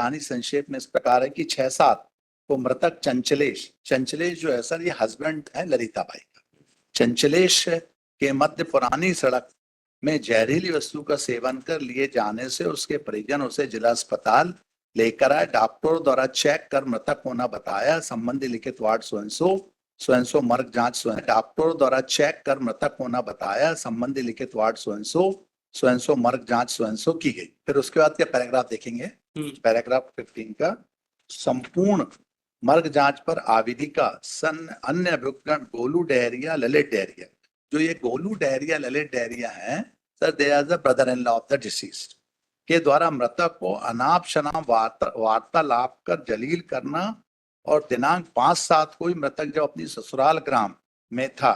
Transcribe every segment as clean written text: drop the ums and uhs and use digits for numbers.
कहानी संक्षेप में इस प्रकार है कि 6-7 को मृतक चंचलेश जो है सर, ये हस्बैंड है ललिता बाई का। चंचलेश के मध्य पुरानी सड़क में जहरीली वस्तु का सेवन कर लिए जाने से उसके परिजन उसे जिला अस्पताल लेकर आए। डॉक्टरों द्वारा चेक कर मृतक होना बताया। संबंधी लिखित वार्ड स्वयं मर्ग जांच डॉक्टरों द्वारा चेक कर मृतक होना बताया। संबंधी लिखित वार्ड स्वयं मर्ग जांच की गई। फिर उसके बाद क्या पैराग्राफ देखेंगे, पैराग्राफ 15 का संपूर्ण मर्ग जांच पर आविधिका अन्य अभियुक्त गोलू डहरिया, ललित डहरिया, जो ये गोलू डहरिया, ललित डहरिया है sir, they are the brother in law of the deceased, के द्वारा मृतक को अनाप शनाप वार्तालाप कर जलील करना और दिनांक 5/7 को ही मृतक जब अपनी ससुराल ग्राम में था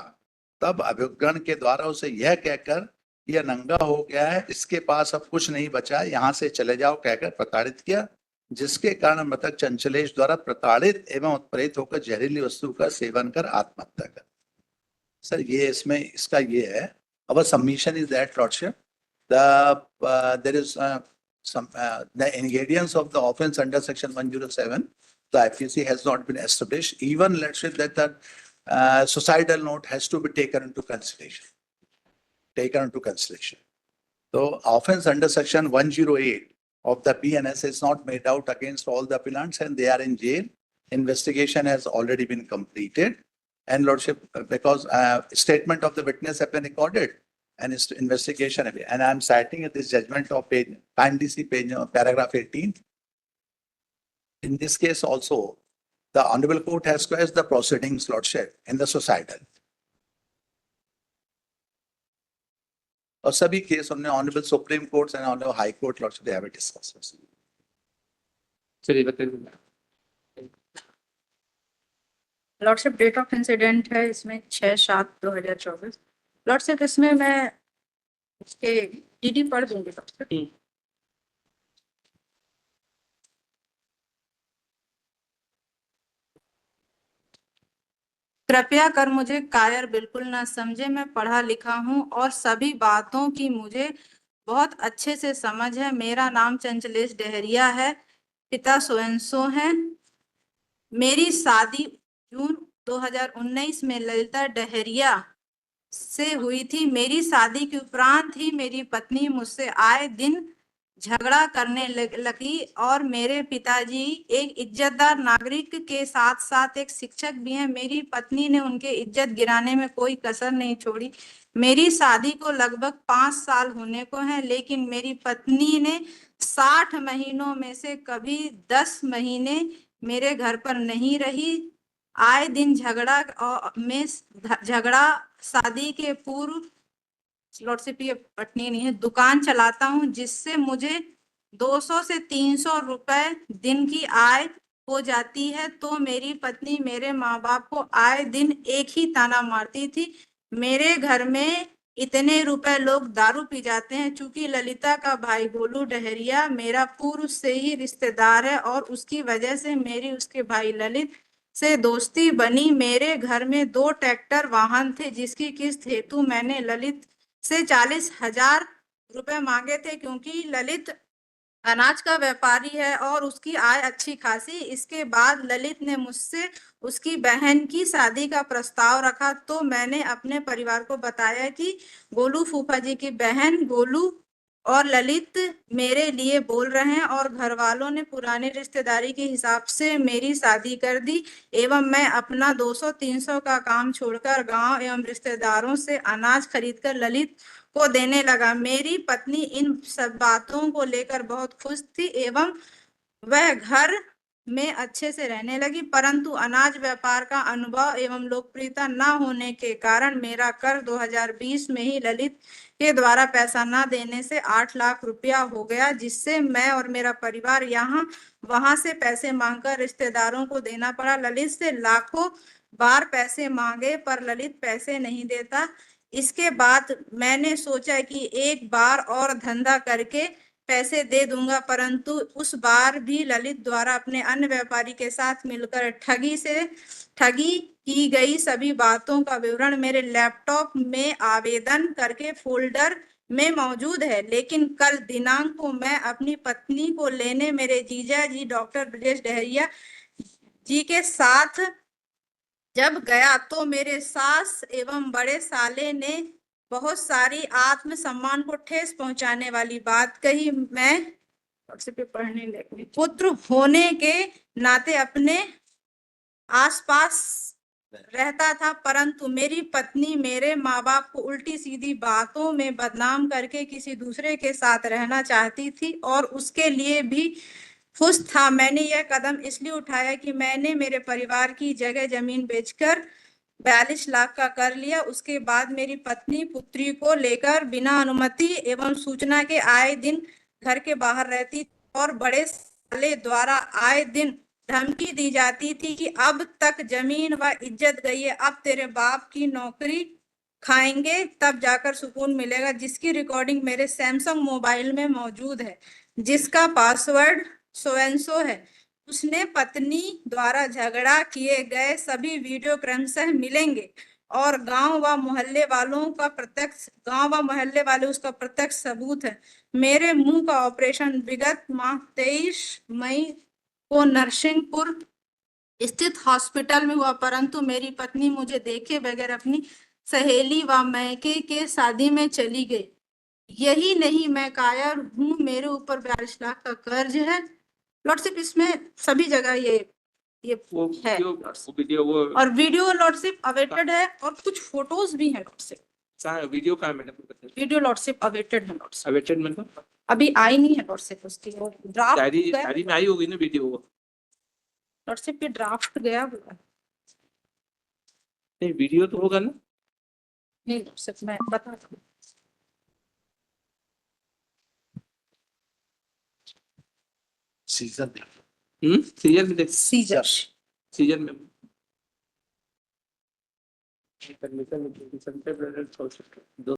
तब अभियुक्तगण के द्वारा उसे यह कहकर यह नंगा हो गया है, इसके पास अब कुछ नहीं बचा है, यहाँ से चले जाओ कहकर प्रताड़ित किया, जिसके कारण मृतक चंचलेश द्वारा प्रताड़ित एवं उत्प्रेरित होकर जहरीली वस्तु का सेवन कर आत्महत्या कर। सर ये इसमें इसका ये है, our submission is that lordship there is some the ingredients of the offense under section 107, the IPC has not been established. Even let's say that the suicidal note has to be taken into consideration. So offense under section 108 of the BNS is not made out against all the appellants and they are in jail. Investigation has already been completed. And lordship, because statement of the witness have been recorded and investigation, and I am citing this judgment of page, kindly see page paragraph 18. In this case also, the honorable court has quashed the proceedings, lordship, in the suicidal. और सभी case हमने honourable supreme court and honourable high court lordship they have discussed. चलिए बताइए lordship, date of incident है इसमें 6/7/2024। Lordship इसमें मैं इसके डीडी पढ़ दूंगी लॉर्डशिप। कृपया कर मुझे कायर बिल्कुल ना समझे, मैं पढ़ा लिखा हूँ और सभी बातों की मुझे बहुत अच्छे से समझ है। मेरा नाम चंचलेश डहरिया है, पिता स्वयं है। मेरी शादी जून 2019 में ललिता डहरिया से हुई थी। मेरी शादी के उपरांत ही मेरी पत्नी मुझसे आए दिन झगड़ा करने लगी और मेरे पिताजी एक इज्जतदार नागरिक के साथ साथ एक शिक्षक भी हैं। मेरी पत्नी ने उनके इज्जत गिराने में कोई कसर नहीं छोड़ी। मेरी शादी को लगभग 5 साल होने को है, लेकिन मेरी पत्नी ने 60 महीनों में से कभी 10 महीने मेरे घर पर नहीं रही। आए दिन झगड़ा शादी के पूर्व लॉर्डशिप ये पटनी नहीं है, दुकान चलाता हूँ जिससे मुझे 200 से 300 रुपए दिन की आय हो जाती है। तो मेरी पत्नी मेरे माँ बाप को आए दिन एक ही ताना मारती थी, मेरे घर में इतने रुपए लोग दारू पी जाते हैं। चूंकि ललिता का भाई गोलू डहरिया मेरा पूर्व से ही रिश्तेदार है और उसकी वजह से मेरी उसके भाई ललित से दोस्ती बनी। मेरे घर में 2 ट्रैक्टर वाहन थे जिसकी किस्त हेतु मैंने ललित से 40,000 रुपए मांगे थे, क्योंकि ललित अनाज का व्यापारी है और उसकी आय अच्छी खासी। इसके बाद ललित ने मुझसे उसकी बहन की शादी का प्रस्ताव रखा, तो मैंने अपने परिवार को बताया कि गोलू फूफा जी की बहन गोलू और ललित मेरे लिए बोल रहे हैं और घर वालों ने पुरानी रिश्तेदारी के हिसाब से मेरी शादी कर दी एवं मैं अपना 200-300 का काम छोड़कर गांव एवं रिश्तेदारों से अनाज खरीदकर ललित को देने लगा। मेरी पत्नी इन सब बातों को लेकर बहुत खुश थी एवं वह घर में अच्छे से रहने लगी, परंतु अनाज व्यापार का अनुभव एवं लोकप्रियता न होने के कारण मेरा कर 2020 में ही ललित के द्वारा पैसा न देने से 8 लाख रुपया हो गया, जिससे मैं और मेरा परिवार यहाँ वहां से पैसे मांगकर रिश्तेदारों को देना पड़ा। ललित से लाखों बार पैसे मांगे पर ललित पैसे नहीं देता। इसके बाद मैंने सोचा कि एक बार और धंधा करके पैसे दे दूंगा, परंतु उस बार भी ललित द्वारा अपने अन्य व्यापारी के साथ मिलकर ठगी की गई सभी बातों का विवरण मेरे लैपटॉप में आवेदन करके फोल्डर में मौजूद है, लेकिन कल दिनांक को मैं अपनी पत्नी को लेने मेरे जीजा जी डॉक्टर ब्रजेश डहरिया जी के साथ जब गया तो मेरे सास एवं बड़े साले ने बहुत सारी आत्मसम्मान को ठेस पहुंचाने वाली बात कही। मैं पे पढ़ने लगी। पुत्र होने के नाते अपने आसपास रहता था, परंतु मेरी पत्नी मेरे माँ बाप को उल्टी सीधी बातों में बदनाम करके किसी दूसरे के साथ रहना चाहती थी और उसके लिए भी खुश था। मैंने यह कदम इसलिए उठाया कि मैंने मेरे परिवार की जगह जमीन बेचकर 42 लाख का कर लिया। उसके बाद मेरी पत्नी पुत्री को लेकर बिना अनुमति एवं सूचना के आए दिन घर के बाहर रहती और बड़े साले द्वारा आए दिन धमकी दी जाती थी कि अब तक जमीन व इज्जत गई है, अब तेरे बाप की नौकरी खाएंगे तब जाकर सुकून मिलेगा, जिसकी रिकॉर्डिंग मेरे सैमसंग मोबाइल में मौजूद है, जिसका पासवर्ड सोएंसो है। उसने पत्नी द्वारा झगड़ा किए गए सभी वीडियो क्रमशः मिलेंगे और गांव व मोहल्ले वाले उसका प्रत्यक्ष सबूत है। मेरे मुंह का ऑपरेशन विगत माह 23 मई को नरसिंहपुर स्थित हॉस्पिटल में हुआ, परंतु मेरी पत्नी मुझे देखे बगैर अपनी सहेली व मैके के शादी में चली गई। यही नहीं, मैं कायर हूँ, मेरे ऊपर 42 लाख का कर्ज है। लॉर्डशिप इसमें सभी जगह ये वो है वीडियो वो और वीडियो लॉर्डशिप अवेटेड है और कुछ फोटोज भी हैं लॉर्डशिप। वीडियो कहाँ है मैडम? वीडियो लॉर्डशिप अवेटेड है लॉर्डशिप। अवेटेड मतलब अभी आई नहीं है लॉर्डशिप, उसकी ड्राफ्ट डायरी में आई होगी ना वीडियो वो। लॉर्डशिप की ड्राफ्ट गया हुआ है। नहीं वीडियो तो होगा ना? नहीं लॉर्डशिप मैं बता दूं। सीजन सीरियल में देख सीजर सीजन में परमिशन